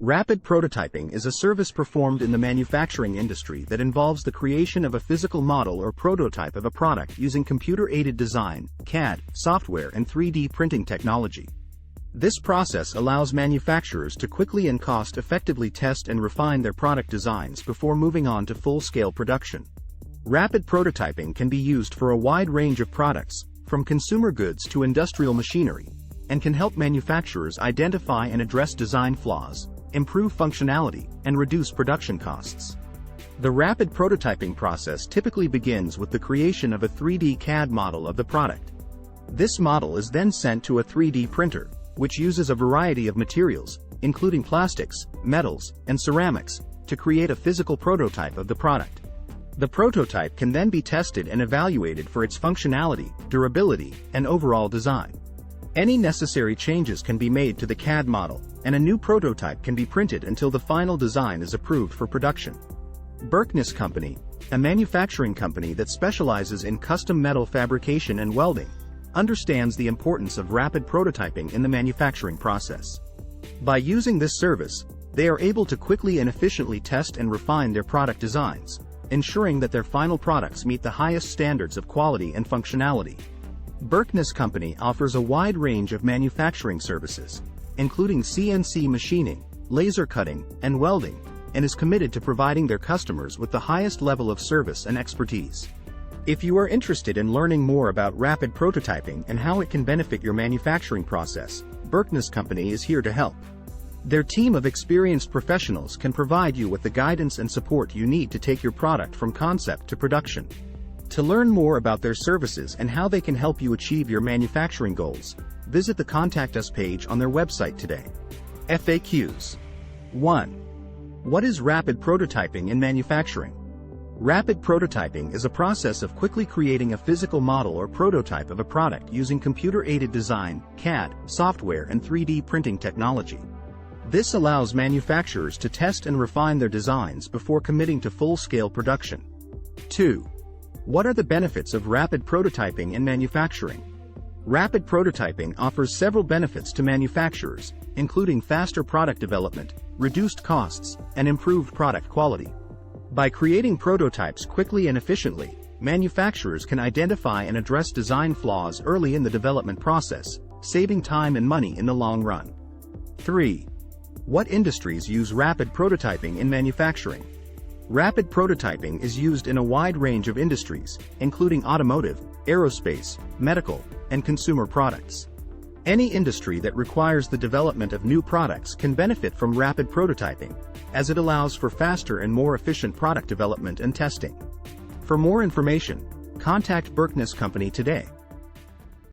Rapid prototyping is a service performed in the manufacturing industry that involves the creation of a physical model or prototype of a product using computer-aided design, CAD, software and 3D printing technology. This process allows manufacturers to quickly and cost-effectively test and refine their product designs before moving on to full-scale production. Rapid prototyping can be used for a wide range of products, from consumer goods to industrial machinery, and can help manufacturers identify and address design flaws, improve functionality, and reduce production costs. The rapid prototyping process typically begins with the creation of a 3D CAD model of the product. This model is then sent to a 3D printer, which uses a variety of materials, including plastics, metals, and ceramics, to create a physical prototype of the product. The prototype can then be tested and evaluated for its functionality, durability, and overall design. Any necessary changes can be made to the CAD model, and a new prototype can be printed until the final design is approved for production. Berkness Company, a manufacturing company that specializes in custom metal fabrication and welding, understands the importance of rapid prototyping in the manufacturing process. By using this service, they are able to quickly and efficiently test and refine their product designs, ensuring that their final products meet the highest standards of quality and functionality. Berkness Company offers a wide range of manufacturing services, including CNC machining, laser cutting, and welding, and is committed to providing their customers with the highest level of service and expertise. If you are interested in learning more about rapid prototyping and how it can benefit your manufacturing process, Berkness Company is here to help. Their team of experienced professionals can provide you with the guidance and support you need to take your product from concept to production. To learn more about their services and how they can help you achieve your manufacturing goals, visit the Contact Us page on their website today. FAQs. 1. What is rapid prototyping in manufacturing? Rapid prototyping is a process of quickly creating a physical model or prototype of a product using computer-aided design, CAD, software and 3D printing technology. This allows manufacturers to test and refine their designs before committing to full-scale production. 2. What are the benefits of rapid prototyping in manufacturing? Rapid prototyping offers several benefits to manufacturers, including faster product development, reduced costs, and improved product quality. By creating prototypes quickly and efficiently, manufacturers can identify and address design flaws early in the development process, saving time and money in the long run. 3. What industries use rapid prototyping in manufacturing? Rapid prototyping is used in a wide range of industries, including automotive, aerospace, medical, and consumer products. Any industry that requires the development of new products can benefit from rapid prototyping, as it allows for faster and more efficient product development and testing. For more information, contact Berkness Company today.